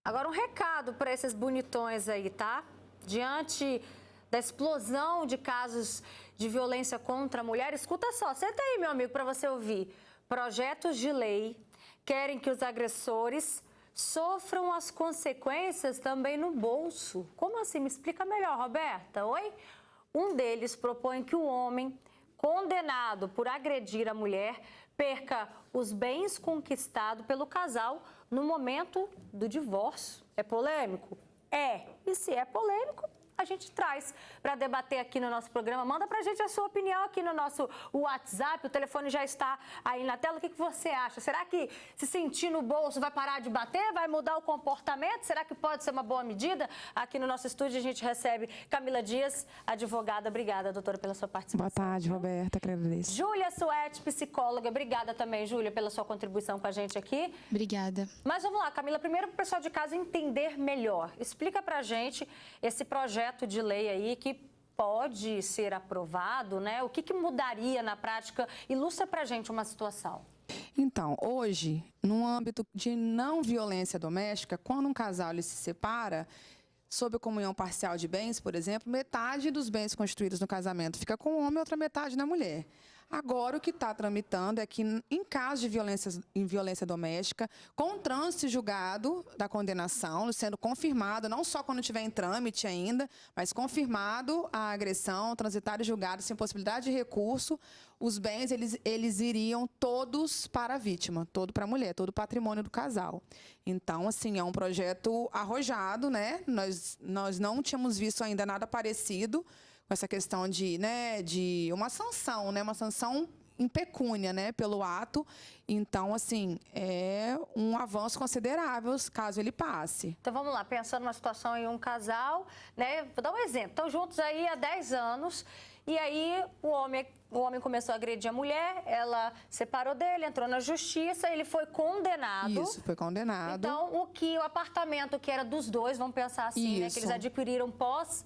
Agora um recado para esses bonitões aí, tá? Diante da explosão de casos de violência contra a mulher, escuta só, senta aí, meu amigo, para você ouvir. Projetos de lei querem que os agressores sofram as consequências também no bolso. Como assim? Me explica melhor, Roberta. Oi? Um deles propõe que o homem condenado por agredir a mulher perca os bens conquistados pelo casal no momento do divórcio. É polêmico? É. E se é polêmico, a gente traz para debater aqui no nosso programa. Manda pra gente a sua opinião aqui no nosso WhatsApp, o telefone já está aí na tela. O que você acha? Será que se sentir no bolso vai parar de bater? Vai mudar o comportamento? Será que pode ser uma boa medida? Aqui no nosso estúdio a gente recebe Camila Dias, advogada. Obrigada, doutora, pela sua participação. Boa tarde, Roberta, agradeço. Júlia Suete, psicóloga. Obrigada também, Júlia, pela sua contribuição com a gente aqui. Obrigada. Mas vamos lá, Camila, primeiro para o pessoal de casa entender melhor. Explica pra gente esse projeto de lei aí que pode ser aprovado, né? O que mudaria na prática? Ilustra pra gente uma situação. Então, hoje, no âmbito de não violência doméstica, quando um casal ele se separa, sob a comunhão parcial de bens, por exemplo, metade dos bens constituídos no casamento fica com o homem e outra metade na mulher. Agora, o que está tramitando é que, em caso de violência doméstica, com o trânsito julgado da condenação, sendo confirmado, não só quando estiver em trâmite ainda, mas confirmado a agressão, transitário e julgado, sem possibilidade de recurso, os bens eles iriam todos para a vítima, todo para a mulher, todo o patrimônio do casal. Então, assim, é um projeto arrojado, né? Nós não tínhamos visto ainda nada parecido com essa questão de uma sanção, né? Uma sanção em pecúnia, né? Pelo ato. Então, assim, é um avanço considerável caso ele passe. Então, vamos lá. Pensando numa situação em um casal, né? Vou dar um exemplo. Estão juntos aí há 10 anos e aí o homem começou a agredir a mulher, ela separou dele, entrou na justiça, ele foi condenado. Isso, foi condenado. Então, o apartamento que era dos dois, vamos pensar assim, né? Que eles adquiriram pós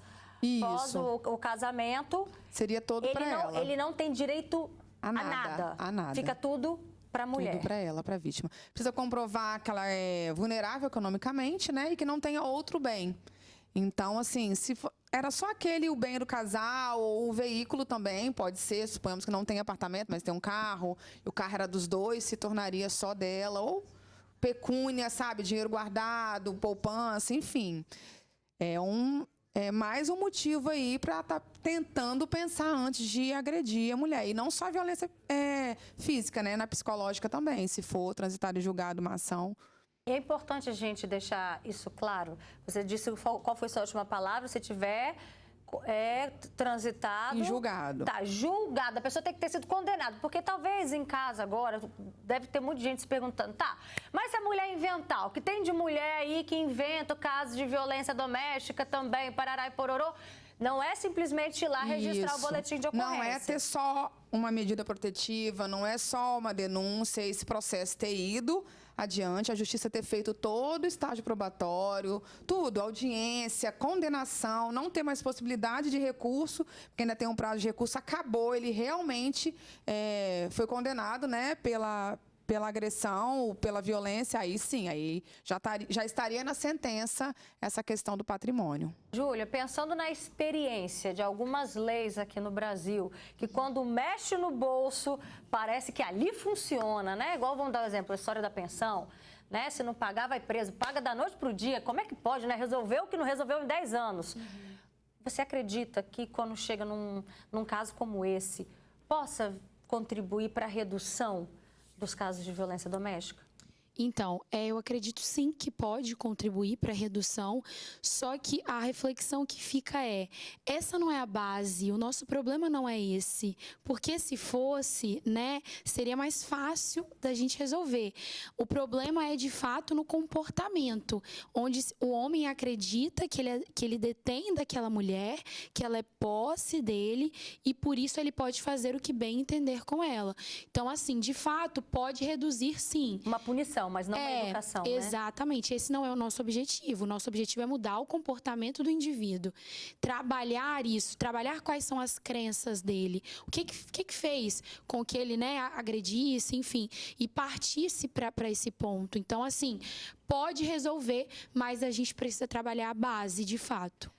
o casamento. Seria todo para ela. Ele não tem direito a nada. Fica tudo para a mulher. Tudo para ela, para a vítima. Precisa comprovar que ela é vulnerável economicamente, né? E que não tenha outro bem. Então, assim, se for, era só o bem do casal, ou o veículo também, pode ser, suponhamos que não tem apartamento, mas tem um carro, e o carro era dos dois, se tornaria só dela, ou pecúnia, sabe, dinheiro guardado, poupança, enfim. É mais um motivo aí para estar tentando pensar antes de agredir a mulher. E não só a violência física, né? Na psicológica também, se for transitado e julgado uma ação. É importante a gente deixar isso claro. Você disse qual foi sua última palavra, se tiver transitado... E julgado. Tá, julgado. A pessoa tem que ter sido condenada. Porque talvez em casa agora, deve ter muita gente se perguntando, tá, mas se a mulher inventar, o que tem de mulher aí que inventa casos de violência doméstica também, parará e pororô, não é simplesmente ir lá registrar o boletim de ocorrência. Não é ter só uma medida protetiva, não é só uma denúncia, esse processo ter ido adiante, a justiça ter feito todo o estágio probatório, tudo, audiência, condenação, não ter mais possibilidade de recurso, porque ainda tem um prazo de recurso, acabou, ele realmente foi condenado, né, pela agressão, pela violência, aí sim, aí já estaria na sentença essa questão do patrimônio. Júlia, pensando na experiência de algumas leis aqui no Brasil, que quando mexe no bolso, parece que ali funciona, né? Igual, vamos dar um exemplo, a história da pensão, né? Se não pagar, vai preso, paga da noite para o dia, como é que pode, né? Resolveu o que não resolveu em 10 anos. Você acredita que quando chega num caso como esse, possa contribuir para a redução dos casos de violência doméstica? Então, eu acredito sim que pode contribuir para a redução, só que a reflexão que fica essa não é a base, o nosso problema não é esse, porque se fosse, né, seria mais fácil da gente resolver. O problema é, de fato, no comportamento, onde o homem acredita que ele detém daquela mulher, que ela é posse dele e, por isso, ele pode fazer o que bem entender com ela. Então, assim, de fato, pode reduzir, sim. Uma punição. punição, mas não uma educação, né? Exatamente, esse não é o nosso objetivo. O nosso objetivo é mudar o comportamento do indivíduo. Trabalhar isso, trabalhar quais são as crenças dele. O que fez com que ele, né, agredisse, enfim, e partisse para esse ponto. Então, assim, pode resolver, mas a gente precisa trabalhar a base, de fato.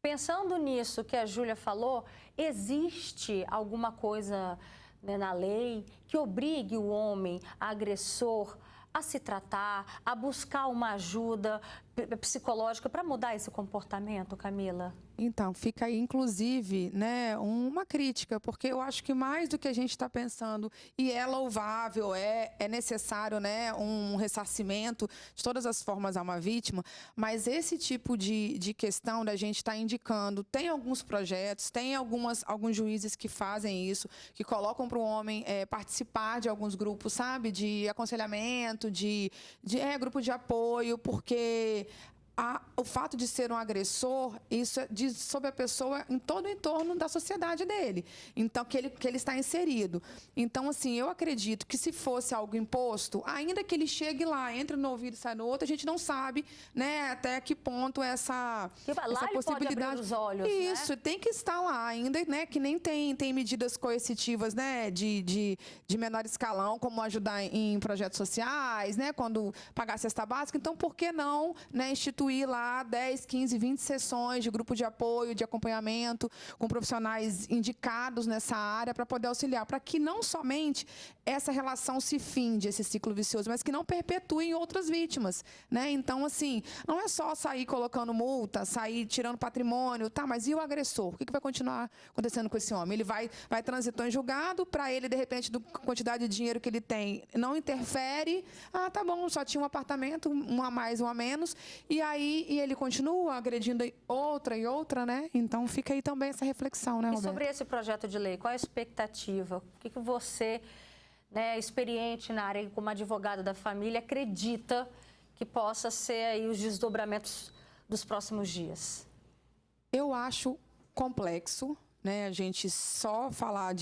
Pensando nisso que a Júlia falou, existe alguma coisa, né, na lei que obrigue o homem agressor a se tratar, a buscar uma ajuda psicológica para mudar esse comportamento, Camila? Então, fica aí, inclusive, né, uma crítica, porque eu acho que mais do que a gente está pensando, e é louvável, é necessário, né, um ressarcimento de todas as formas a uma vítima, mas esse tipo de questão da gente estar indicando, tem alguns projetos, tem alguns juízes que fazem isso, que colocam para o homem participar de alguns grupos, sabe, de aconselhamento, de grupo de apoio, porque o fato de ser um agressor, isso diz sobre a pessoa em todo o entorno da sociedade dele, então que ele está inserido. Então, assim, eu acredito que se fosse algo imposto, ainda que ele chegue lá, entre no ouvido e sai no outro, a gente não sabe, né, até que ponto essa possibilidade. Pode abrir os olhos, isso, né? Tem que estar lá, ainda, né, que nem tem medidas coercitivas, né, de menor escalão, como ajudar em projetos sociais, né, quando pagar a cesta básica. Então, por que não, né, instituir lá 10, 15, 20 sessões de grupo de apoio, de acompanhamento, com profissionais indicados nessa área para poder auxiliar, para que não somente essa relação se finde, esse ciclo vicioso, mas que não perpetue em outras vítimas, né? Então, assim, não é só sair colocando multa, sair tirando patrimônio, tá? Mas e o agressor? O que vai continuar acontecendo com esse homem? Ele vai transitar em julgado, para ele, de repente, da quantidade de dinheiro que ele tem, não interfere. Ah, tá bom, só tinha um apartamento, um a mais, um a menos, e ele continua agredindo outra e outra, né? Então fica aí também essa reflexão, né, Roberta? E sobre esse projeto de lei, qual é a expectativa? O que você, né, experiente na área como advogado da família, acredita que possa ser aí os desdobramentos dos próximos dias? Eu acho complexo, né, a gente só falar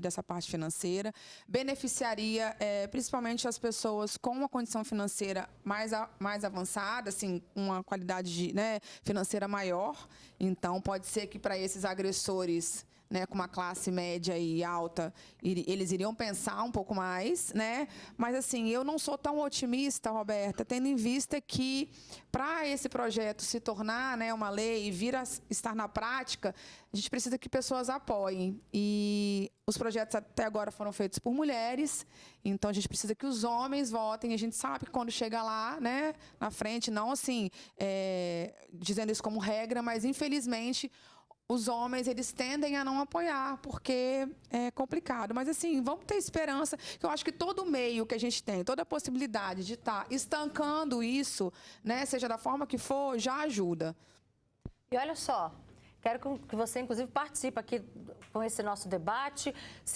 dessa parte financeira, beneficiaria principalmente as pessoas com uma condição financeira mais avançada, assim, uma qualidade financeira maior. Então, pode ser que para esses agressores, né, com uma classe média e alta, eles iriam pensar um pouco mais, né? Mas, assim, eu não sou tão otimista, Roberta, tendo em vista que, para esse projeto se tornar, né, uma lei e vir a estar na prática, a gente precisa que pessoas apoiem. E os projetos até agora foram feitos por mulheres, então a gente precisa que os homens votem. A gente sabe que quando chega lá, né, na frente, não assim, dizendo isso como regra, mas, infelizmente, os homens, eles tendem a não apoiar, porque é complicado. Mas, assim, vamos ter esperança, que eu acho que todo meio que a gente tem, toda a possibilidade de estar estancando isso, né, seja da forma que for, já ajuda. E olha só, quero que você, inclusive, participe aqui com esse nosso debate.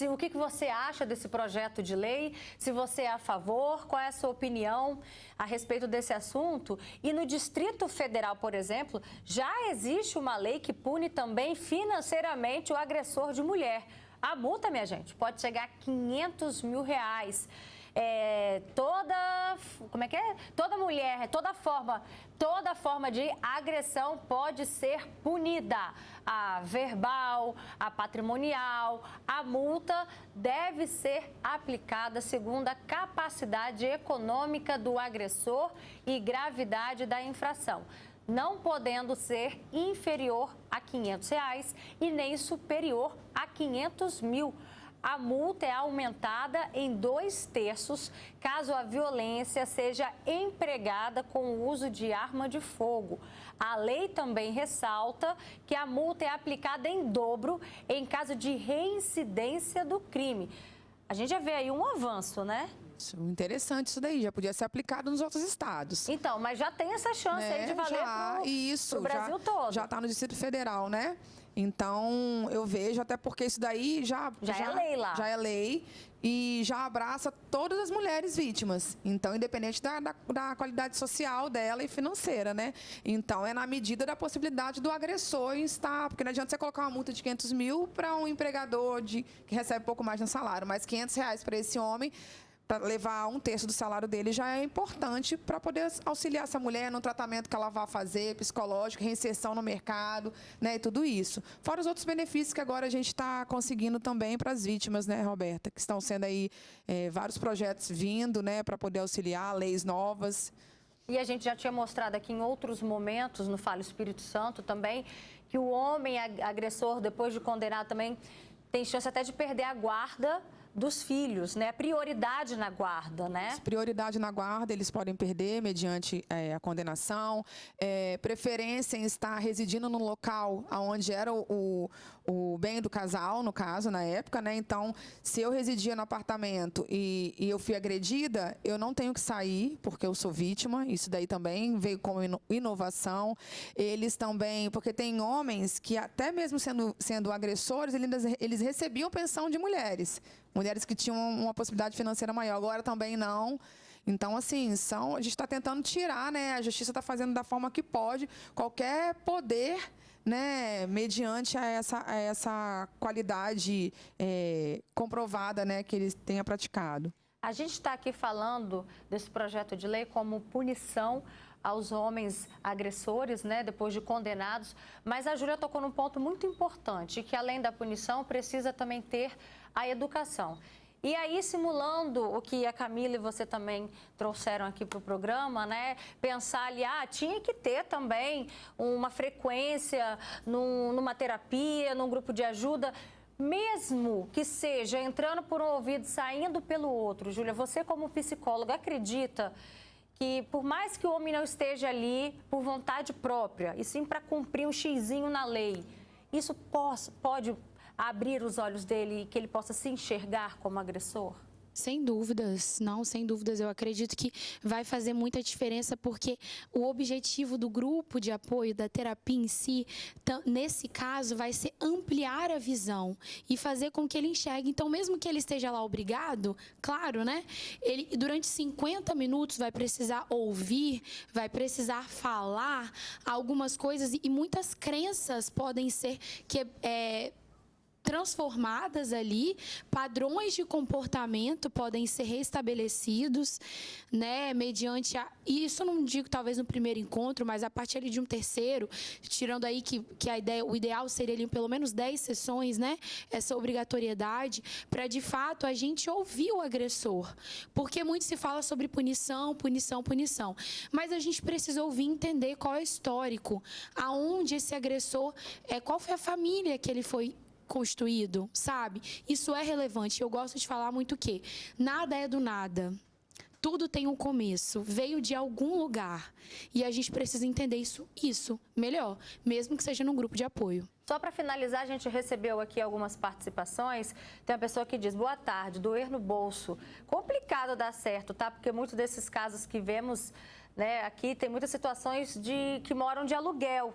O que você acha desse projeto de lei? Se você é a favor, qual é a sua opinião a respeito desse assunto? E no Distrito Federal, por exemplo, já existe uma lei que pune também financeiramente o agressor de mulher. A multa, minha gente, pode chegar a R$500 mil. Toda mulher, toda forma de agressão pode ser punida. A verbal, a patrimonial, a multa deve ser aplicada segundo a capacidade econômica do agressor e gravidade da infração, não podendo ser inferior a R$500 e nem superior a R$500 mil. A multa é aumentada em 2/3 caso a violência seja empregada com o uso de arma de fogo. A lei também ressalta que a multa é aplicada em dobro em caso de reincidência do crime. A gente já vê aí um avanço, né? Interessante isso daí, já podia ser aplicado nos outros estados. Então, mas já tem essa chance aí de valer pro Brasil todo. Já está no Distrito Federal, né? Então, eu vejo, até porque isso daí já é lei lá. Já é lei e já abraça todas as mulheres vítimas. Então, independente da qualidade social dela e financeira, né? Então, é na medida da possibilidade do agressor estar... Porque não adianta você colocar uma multa de R$500 mil para um empregador que recebe pouco mais no salário, mas R$500 para esse homem... para levar 1/3 do salário dele já é importante para poder auxiliar essa mulher no tratamento que ela vai fazer, psicológico, reinserção no mercado, né, e tudo isso. Fora os outros benefícios que agora a gente está conseguindo também para as vítimas, né, Roberta, que estão sendo aí vários projetos vindo, né, para poder auxiliar, leis novas. E a gente já tinha mostrado aqui em outros momentos, no Fala Espírito Santo também, que o homem agressor, depois de condenado, também tem chance até de perder a guarda dos filhos, né? Prioridade na guarda, né? Prioridade na guarda, eles podem perder mediante a condenação. Preferência em estar residindo no local onde era o bem do casal, no caso, na época, né? Então, se eu residia no apartamento e eu fui agredida, eu não tenho que sair, porque eu sou vítima. Isso daí também veio como inovação. Eles também, porque tem homens que até mesmo sendo agressores, eles recebiam pensão de mulheres que tinham uma possibilidade financeira maior, agora também não. Então, assim, a gente está tentando tirar, né? A justiça está fazendo da forma que pode, qualquer poder, né, mediante a essa qualidade comprovada, né, que ele tenha praticado. A gente está aqui falando desse projeto de lei como punição aos homens agressores, né, depois de condenados, mas a Júlia tocou num ponto muito importante, que além da punição precisa também ter a educação. E aí, simulando o que a Camila e você também trouxeram aqui para o programa, né? Pensar ali, tinha que ter também uma frequência numa terapia, num grupo de ajuda, mesmo que seja entrando por um ouvido, saindo pelo outro. Júlia, você como psicóloga acredita que por mais que o homem não esteja ali por vontade própria, e sim para cumprir um xizinho na lei, isso pode abrir os olhos dele e que ele possa se enxergar como agressor? Sem dúvidas, não, sem dúvidas. Eu acredito que vai fazer muita diferença porque o objetivo do grupo de apoio, da terapia em si, nesse caso, vai ser ampliar a visão e fazer com que ele enxergue. Então, mesmo que ele esteja lá obrigado, claro, né? Ele, durante 50 minutos, vai precisar ouvir, vai precisar falar algumas coisas e muitas crenças podem ser transformadas ali, padrões de comportamento podem ser restabelecidos, né, mediante e isso eu não digo talvez no primeiro encontro, mas a partir ali de um terceiro, tirando aí que o ideal seria ali pelo menos 10 sessões, né, essa obrigatoriedade, para de fato a gente ouvir o agressor, porque muito se fala sobre punição, mas a gente precisa ouvir e entender qual é o histórico, aonde esse agressor, qual foi a família que ele foi construído, sabe? Isso é relevante. Eu gosto de falar muito que nada é do nada. Tudo tem um começo, veio de algum lugar. E a gente precisa entender isso melhor, mesmo que seja num grupo de apoio. Só para finalizar, a gente recebeu aqui algumas participações. Tem uma pessoa que diz, boa tarde, doer no bolso. Complicado dar certo, tá? Porque muitos desses casos que vemos, né, aqui, tem muitas situações que moram de aluguel,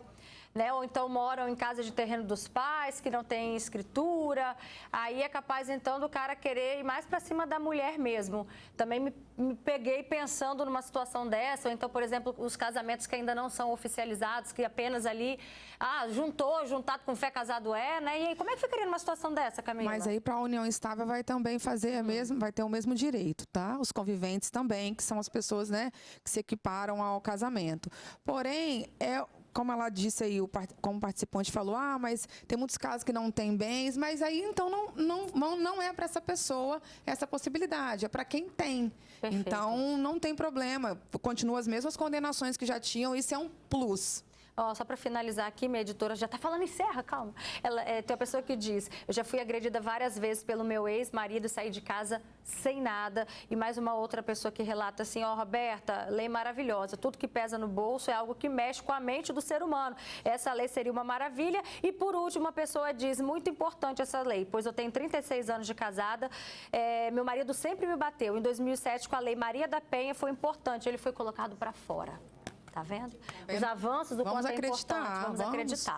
né? Ou então moram em casa de terreno dos pais, que não tem escritura. Aí é capaz, então, do cara querer ir mais para cima da mulher mesmo. Também me peguei pensando numa situação dessa. Ou então, por exemplo, os casamentos que ainda não são oficializados, que apenas ali, juntado com fé, casado né? E aí, como é que ficaria numa situação dessa, Camila? Mas aí, para a união estável, vai também fazer vai ter o mesmo direito, tá? Os conviventes também, que são as pessoas, né, que se equiparam ao casamento. Porém, como ela disse aí, como o participante falou, mas tem muitos casos que não tem bens, mas aí então não é para essa pessoa essa possibilidade, é para quem tem. Perfeito. Então não tem problema, continua as mesmas condenações que já tinham, isso é um plus. Só para finalizar aqui, minha editora já está falando, encerra, calma. Tem uma pessoa que diz, eu já fui agredida várias vezes pelo meu ex-marido, saí de casa sem nada. E mais uma outra pessoa que relata assim, Roberta, lei maravilhosa, tudo que pesa no bolso é algo que mexe com a mente do ser humano. Essa lei seria uma maravilha. E por último, uma pessoa diz, muito importante essa lei, pois eu tenho 36 anos de casada, meu marido sempre me bateu. Em 2007, com a lei Maria da Penha, foi importante, ele foi colocado para fora. Tá vendo? Os avanços do quanto é importante. Vamos acreditar.